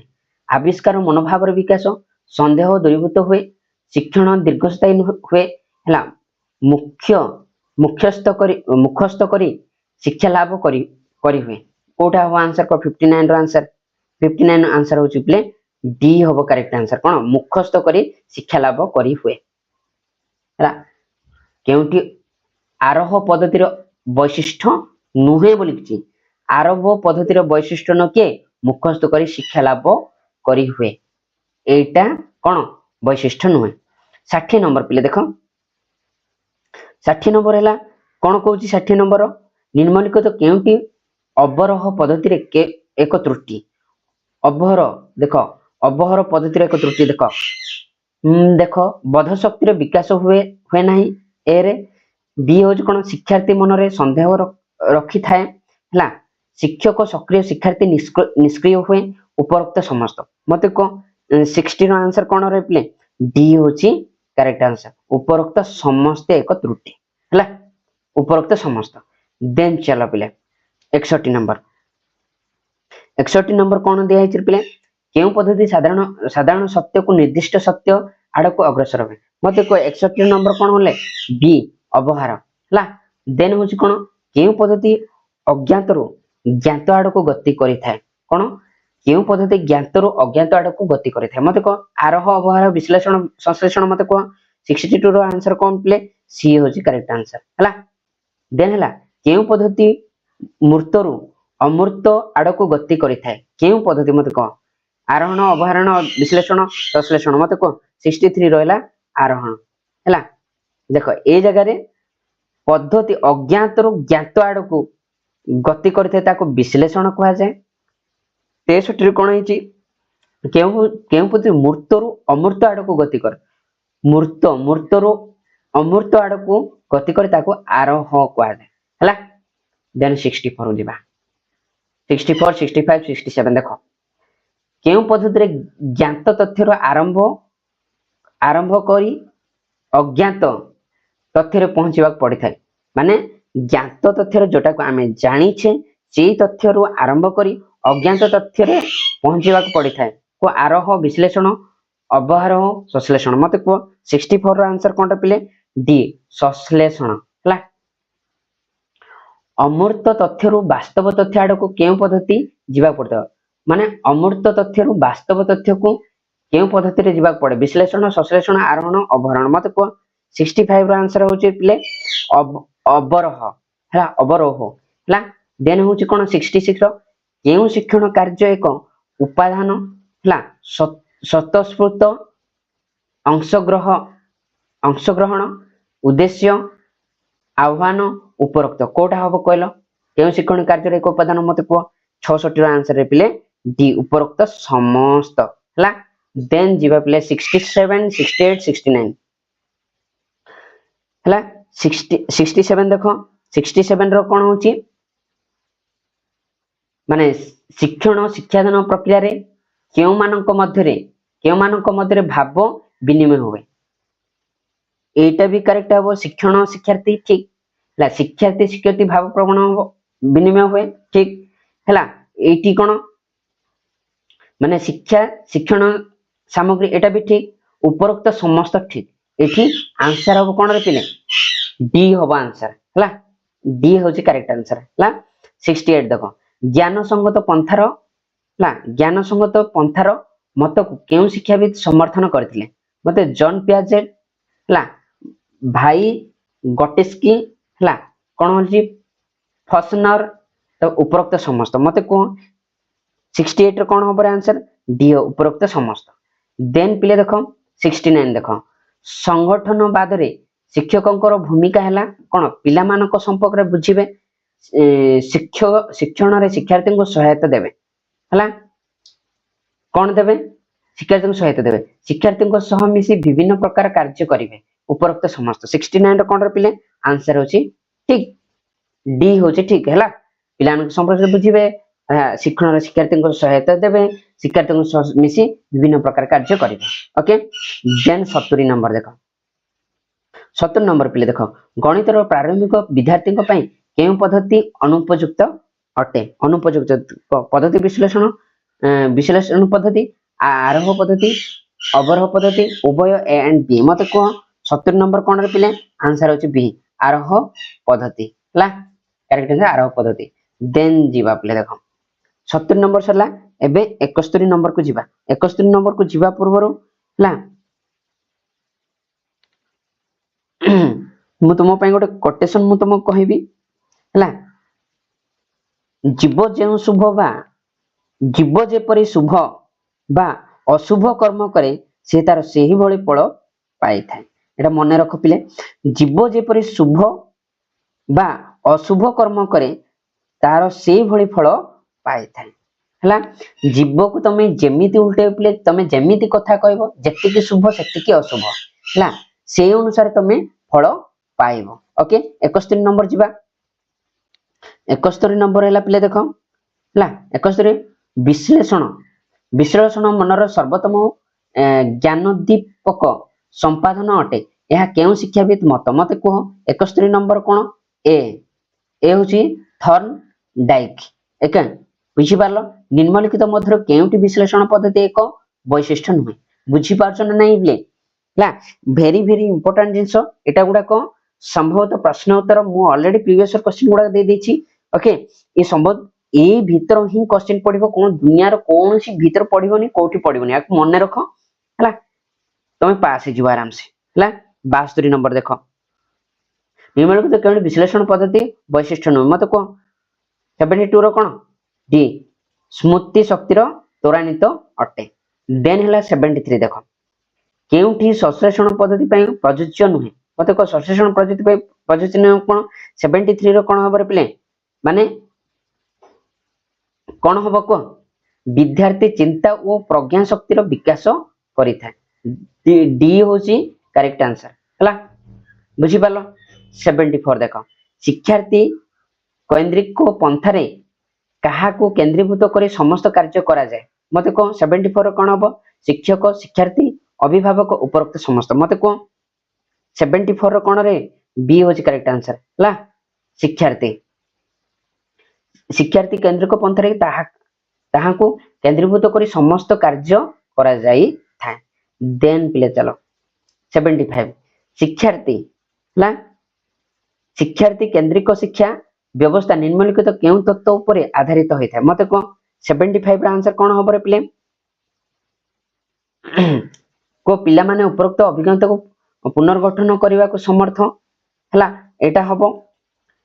आविष्कार मनोभाव विकास संदेह दूरीभूत हुए शिक्षण दीर्घस्थायी हुए है मुखस्थ करी शिक्षा लाभ करी हुए कोटा हम आंसर को 59 आंसर 59 आंसर हूँ प्ले डी हम करेक्ट आंसर कौन मुखस्थ करी शिक्षा लाभ करी हुए है केउटी आरोह पद्धतिर वैशिष्ट्य नुहे बोली आरोह पद्धतिर वैशिष्ट्य न किए मुखस्थ करी शिक्षा लाभ करी हुए एटा कौन वैशिष्ट्य नुहे 60 नंबर पिले देख 60 नंबर है कौन कौन 60 नंबर निम्नलिखित तो केउटी अवरोह पद्धति एक त्रुटि अवहर देख अवहर पद्धति एक त्रुटि देख देख बोध शक्ति विकास हुए ना ए बी हूँ कौन शिक्षार्थी मनरे संदेह रखी थाए है शिक्षक सक्रिय शिक्षार्थी निष्क्रिय हुए उपरोक्त समस्त मत कह 60 आंसर कौन रे पिले डी हूँ करेक्ट आंसर उपरोक्त समस्त एक त्रुटि है उपरोक्त समस्त देन चलो पिले 61 नंबर 61 नंबर कौन दिखाई पिले क्यों पद्धति साधारण सत्य को निर्दिष्ट सत्य आड़ को अग्रसर हुए मत कह 61 नंबर कौन होले बी अवहार है देन हूँ कौन क्यों पद्धति अज्ञात रु ज्ञात आड़ को गति करें कौन क्यों पद्धति ज्ञात रु अज्ञात आड़ को गति करें मत कह आरोह अवहार विश्लेषण संश्लेषण मत कह 62 आंसर कौन पिले सी हूँ करेक्ट आंसर है देन है क्यों पद्धति मूर्त रु अमूर्त आड़ को गति करें क्यों पद्धति मत कह आरोहण अवहरण विश्लेषण संश्लेषण मत कह 63 रहा आरोहण है देख ए जगह पद्धति अज्ञात रु ज्ञात आड़ को गति करते विश्लेषण कह जाए 63 कौन है क्यों पद्धति मूर्त रु अमूर्त आड़ को गति कर मूर्त रु अमूर्त आड़ को गति कर आरोह कह जाए है देन 64 जीवा 64 65 67 देख क्यों पद्धति ज्ञात तथ्यर आरंभ करी अज्ञात तथ्य पहुंचवा पड़ी था माने ज्ञात तथ्य जोटा को आम जाचे से तथ्य आरंभ करी अज्ञात तथ्य पहुंचवा पड़ी था को आरोह विश्लेषण अवहार संश्लेषण मत कह 64 आंसर कौन पिले डी संश्लेषण है अमूर्त तथ्य वास्तव तथ्य आड़ को क्यों पद्धति जीवा पड़ता माने अमूर्त तथ्य वास्तव तथ्य को क्यों पद्धति जीवा पड़े विश्लेषण संश्लेषण आरोहण अवहरण मत कह 65 आंसर हूँ पिले अवरोह है अवरोह है देन हूँ कौन 66 क्यों शिक्षण कार्य एक उपादान है स्वतःस्फूर्त अंशग्रहण उद्देश्य आह्वान उपरोक्त कोटा हम कहल क्यों शिक्षण कार्य एक उपादान मत कह 66 आंसर पिले डी उपरोक्त समस्त है देन जीवा पिले 67 68 69 है 67 देख 67 रो कौन होची माने शिक्षण शिक्षादान प्रक्रिया रे केउ मानक मध्यरे भाव विनिमय हुए एटा भी करेक्ट है शिक्षण शिक्षार्थी ठीक है शिक्षार्थी शिक्षार्थी भाव प्रवण विनिमय हुए ठीक है एटी कौन माने शिक्षा शिक्षण सामग्री एटा भी ठीक उपरोक्त समस्त ठीक एठी आंसर हम कौन रे पिले डी हम आंसर है डी हूँ करेक्ट आंसर है 68 देख ज्ञान संगत पंथार ज्ञान संगत पंथार मत को क्यों शिक्षाविद समर्थन करथिले मते जॉन पियाजेट है भाई गटेस्की है कौन होची फसनर तो उपरोक्त समस्त मते को 68 रो कौन हम आंसर डी उपरोक्त समस्त देन पिले देख 69 देख संगठनवाद रे शिक्षकों भूमिका है कौन पिला मानक संपर्क रे बुझिबे शिक्षक शिक्षण रे शिक्षार्थी को सहायता देवे है कौन देवे शिक्षार्थी को सहायता देवे शिक्षार्थी को सह मिसी विभिन्न प्रकार कार्य करिवे उपरोक्त समस्त 69 रो कौन रे पिले आंसर होची ठीक डी होची ठीक है पिला मानक संपर्क रे बुझिबे शिक्षण रे शिक्षार्थी को सहायता देवे शिक्षार्थी को सह मिसी विभिन्न प्रकार कार्य करिवे ओके देन 70 नंबर देखो 70 नंबर पिले देख गणित प्रारंभिक विद्यार्थी केउ पद्धति अनुपयुक्त अटे अनुपयुक्त पद्धति विश्लेषण विश्लेषण पद्धति आरोह पद्धति अवरोह पद्धति उभय ए एंड बी मत कह 70 नंबर कौन रे पिले आंसर होची बी आरोह पद्धति ला करेक्ट आंसर आरोह पद्धति देन जीवा पिले देख 70 नंबर सरला एबे 71 नंबर को जीवा 71 नंबर को जीवा पूर्वरो ला मु तुम गोटे कोटेशन मु तुम कहबी है जीव जो शुभ बा जीव जेपरी शुभ बा अशुभ कर्म करे से तार सेही भली फल पाई थाए एटा मन रख पिले जीव जेपरी शुभ बा अशुभ कर्म करे तार सेही भली फल पाई थाए हला जीव को तमे जेमिति उल्टे पिले तमे जेमिति कथा कहबो जेतिकी शुभ सेतिकी अशुभ हला से अनुसार तमे फल पाइबो ओके 71 नंबर जीवा 71 नंबर हैला पिले देखो हला 71 विश्लेषण विश्लेषण मनर सर्वोत्तम ज्ञानदीपक संपादन अटे यह केउ शिक्षाविद मत मत कह 71 नंबर कोन ए होची थर्न डाइक एक बुझी पारलो निम्नलिखित मध्य केउटी विश्लेषण पद्धति एक वैशिष्ट्य नुहे बुझी पारछ ना नहीं बिले ला वेरी वेरी इंपोर्टेंट जिंस एटा गुडा को संभवतः प्रश्न उत्तर मु ऑलरेडी प्रीवियस क्वेश्चन गुडा दे देछि ओके ये संभव ए भीतर ही क्वेश्चन पडिबो कोन दुनिया रो कोन सी भीतर पडिबोनी कोठी पडिबोनी आ मन रखो हला तमे पास ही आराम से हला 72 नंबर देखो निम्नलिखित तो केवल विश्लेषण पद्धति वैशिष्ट्य नु मत को 72 रो कोन डी स्मृति शक्तिर त्वरान्वित अटे देन हला 73 देखो केउठी संश्लेषण पद्धति प्रযোज्य नुहे मत को संश्लेषण पद्धति प्रयोज्य नुहे कोन 73 रो कोन हबरे प्ले माने कोन हबो को विद्यार्थी चिंता और प्रज्ञा शक्तिर विकास करि थाए डी होची करेक्ट आंसर हला बुझी पालो 74 देखो शिक्षार्थी केंद्रिक को पंथारे कहा को केंद्रीभूत करी समस्त कार्य करा जाए मते को 74 कोन हबो शिक्षक शिक्षार्थी अभिभावक उपरोक्त समस्त मते को 74 रो कोन रे बी होची करेक्ट आंसर ला शिक्षार्थी शिक्षार्थी केंद्रिक पंथरे ताहा को केंद्रीभूत करी समस्त कार्य करा जाई था देन पिले चलो 75 शिक्षार्थी ला शिक्षार्थी केंद्रिक शिक्षा व्यवस्था निम्नलिखित केउ तत्व ऊपर आधारित होई था मते को 75 रा आंसर कोन हबरे पिले को पिला माने उपरोक्त अभिज्ञता को पुनर्गठन करने को समर्थ हला एटा हबो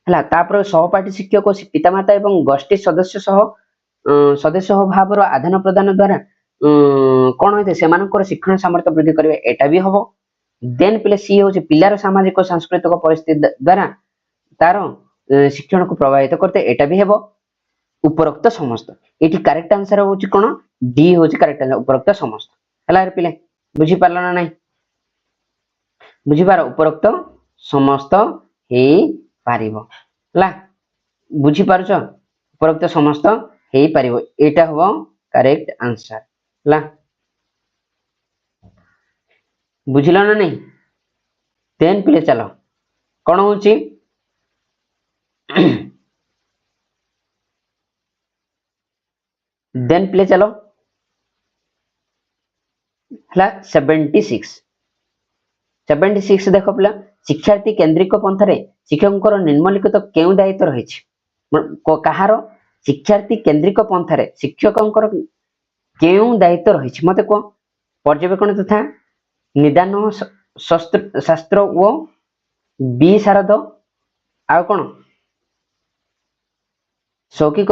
हला तापर सहपाठी शिक्षक पितामाता एवं गोष्ठी सदस्य भाव आदान प्रदान द्वारा कौन होते से शिक्षण सामर्थ्य वृद्धि करेंगे एटा भी हबो देन पिले सी होचे पिलार सामाजिक सांस्कृतिक परिस्थिति द्वारा तार शिक्षण को प्रभावित करते एटा भी हेबो उपरोक्त समस्त एठी करेक्ट आंसर होची कोन डी होची करेक्ट आंसर उपरोक्त समस्त हला रे पिले बुझी पारला ना नहीं बुझी पार उपरोक्त समस्त हे पारिबो हला बुझी पारुछ उपरोक्त समस्त हे पारिबो एटा हो करेक्ट आंसर हला बुझिलो ना नहीं देन पिले चलो कौन होची देन पिले चलो हला 76 देख पिला शिक्षार्थी केंद्रिक पंथरे शिक्षकंकर निम्नलिखित केउ दायित्व रही कहार शिक्षार्थी केंद्रिक पंथरे शिक्षकंकर केउ दायित्व रही मते को पर्यवेक्षण तथा निदान शास्त्र ओ विशारद आ कोन शौकिक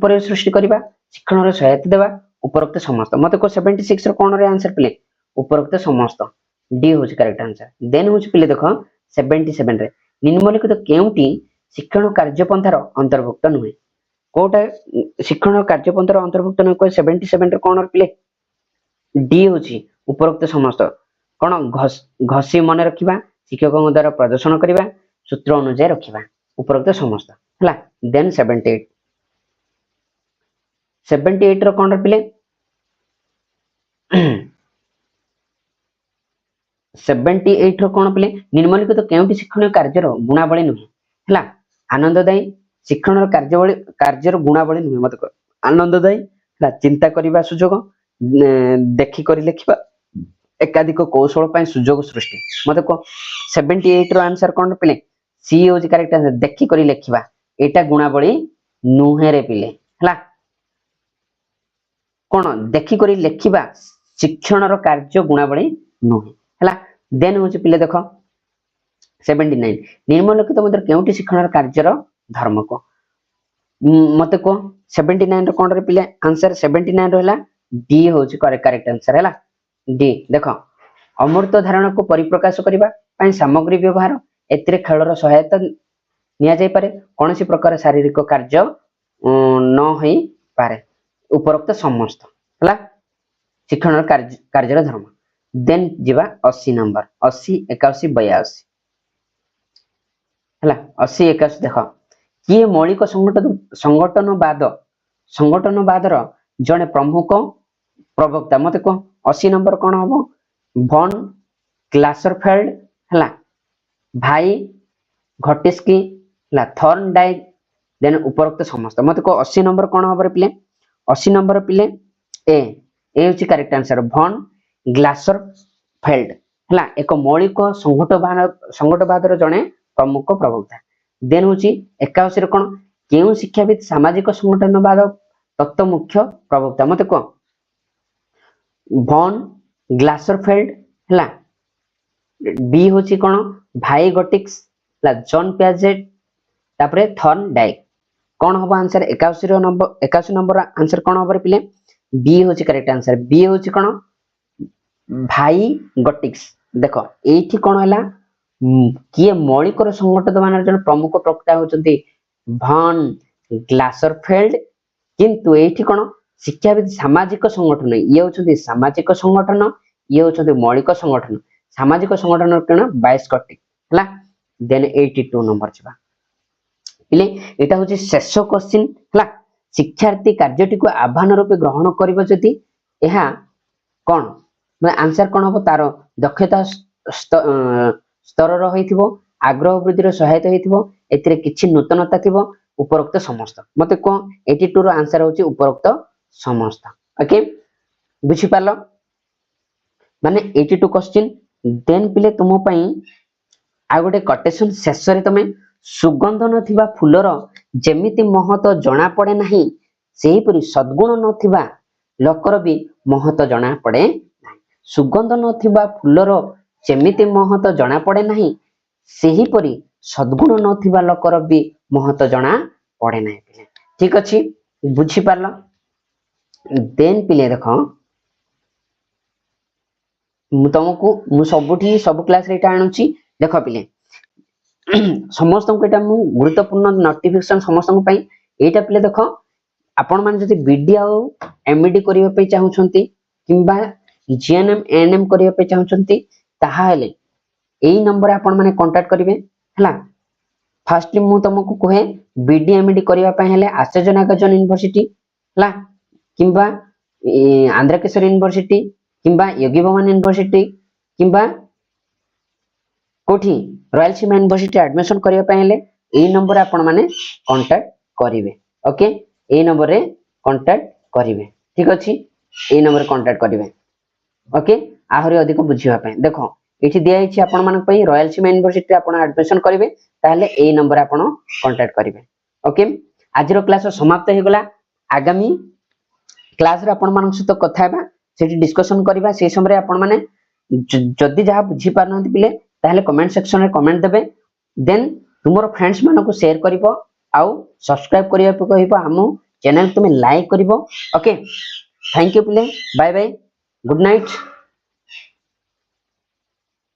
परिवेश सृष्टि करबा शिक्षण रे सहायता देबा उपरोक्त समस्त मते को 76 रो कोन रे आंसर पिले उपरोक्त समस्त डी होची करेक्ट आंसर देन होची पिले देखो 77 रे निम्नलिखित केउटी शिक्षण कार्यपंथार अंतर्भुक्त नुहे कोटा शिक्षण कार्यपंथार अंतर्भुक्त नुहे को 77 रे कोन पिले डी होची उपरोक्त समस्त कोन घसी मन रखिबा शिक्षकों द्वारा प्रदर्शन करबा सूत्र अनुसार रखिबा उपरोक्त समस्त हला देन 78 रो कोन पिले 78 रो कोन पिले निम्नलिखित केउटी शिक्षण कार्यर गुणावली नुहे हला आनंददायी शिक्षण कार्यर गुणावली नुहे मत आनंददायी हला चिंता करबा सुजोग देखि करी लेखिबा एकाधिक कौशल पाई सुजोग सृष्टि मते को 78 रो आंसर कोन पिले सी होज करेक्ट आंसर देखि करी लेखिबा एटा गुणावली नुहे रे पिले हला कोन देखि करी लेखिबा शिक्षण रो कार्य गुणावली नुहे हला देन होज पिले देखो 79 निम्नलिखित मध्य केउटी शिक्षण कार्य रो धर्म को मते को 79 रो कोन रे पिले आंसर 79 रो हला डी होज करेक्ट आंसर हला डी देखो अमृत धारण को परिप्रकाश करबा पई सामग्री व्यवहार एतरे खेलर सहायता निया जाय पारे कोनसी प्रकार शारीरिक कार्य न होई पारे उपरोक्त समस्त हला शिक्षण कार्य धर्म देन जिबा 80 नंबर 80 81 82 हला 80 81 देखो किए मौलिक संगठनवाद रो जने प्रमुख प्रवक्ता मते को 80 नंबर कोन हबो von ग्लासरफेल्ड हला भाई घटिस्की हला थॉर्नडाइक देन उपरोक्त समस्त मते को 80 नंबर कोन हबरे पिले 80 नंबर पिले ए होची करेक्ट आंसर von ग्लासरफेल्ड हला एक मौलिक संगठनवाद रो जने प्रमुख प्रवक्ता देन होची 81 रे कोन केउ शिक्षाविद सामाजिक संगठनवाद तत्व मुख्य प्रवक्ता मते को von ग्लासरफेल्ड हला बी होची कोन भाई गटिक्स हला जॉन पियाजेट तापरे थॉर्नडाइक कोन हबो आंसर 81 नंबर आंसर कोन हबरे पिले बी होची करेक्ट आंसर बी होची कोन भाई गटिक्स देखो एठी कोन हला किए मौलिक संगठन मान जन प्रमुख प्रवक्ता होचंती von ग्लासरफेल्ड किंतु एठी कोन शिक्षाविद सामाजिक संगठन ये होचंती सामाजिक संगठन ये होचंती मौलिक संगठन सामाजिक संगठन कोन 22 कटिक हला देन 82 नंबर छिबा इले एटा होची शेष क्वेश्चन हला शिक्षार्थी कार्यटी को आह्वान रूपे ग्रहण करबो जति एहा कोन मैं आंसर कोन हबो तारो दक्षता स्तर रो होइथिबो आग्रह वृद्धि रो सहायता होइथिबो एतिरे किछि नूतनता थिबो उपरोक्त समस्त मते को 82 रो आंसर होची उपरोक्त समस्त ओके बुझी पालो माने 82 क्वेश्चन देन पिले तुम पई आ गोटे कोटेशन शेष रे तमे सुगंध नथिबा फूलर जेमिति महत जणा पड़े नाही सेही परि सद्गुण नथिबा लोकर भी महत जणा पड़े नाही सुगंध नथिबा फूलर जेमिति महत जणा पड़े नाही सेही परि सद्गुण नथिबा लोकर भी महत जणा पड़े नाही पिले ठीक अछि बुझी पारलो देन पिले देखो तुमको मु सबुठी सब क्लास रे आनुची देखो पिले समस्त को एटा मु गुरुत्वपूर्ण नोटिफिकेशन समस्त को पई एटा पिले देखो आपण मान जति बीडी आ एमडी करियो पे चाहउछंती किबा जीएनएम एएनएम करियो पे चाहउछंती ताहा हेले एई नंबर आपण माने कांटेक्ट करिवे हला। फर्स्टली मु तुमको कहे बीडीएमडी करिया पय हेले आचार्य नागार्जुन यूनिवर्सिटी हला किंबा आंध्र केशरी यूनिवर्सिटी किंबा योगी भवन यूनिवर्सिटी किंबा कोठी रॉयल सीमा यूनिवर्सिटी एडमिशन करिया पय हेले एई नंबर आपण माने कांटेक्ट करिवे। ओके एई नंबर रे कांटेक्ट करिवे ठीक अछि एई नंबर कांटेक्ट करिवे। ओके आहरी अधिक बुझिबा पय देखो एठी दिया हिची आपण मानक पय रॉयल सीमा यूनिवर्सिटी आपण एडमिशन करिवे ताहले एई नंबर आपण कांटेक्ट करिवे। ओके आज रो क्लास समाप्त हे गला। आगामी क्लास रे आपण मानक सहित कथा हेबा सेठी डिस्कशन करिबा से समय रे आपण माने जदी जहा बुझी पारनंती पिले ताहले कमेंट सेक्शन रे कमेंट देबे देन तुमरो फ्रेंड्स मानको शेयर करिवो आउ सब्सक्राइब करिया पे कहिबो हमु चैनल तुमे लाइक करिवो। ओके थैंक यू पिले बाय बाय गुड नाइट।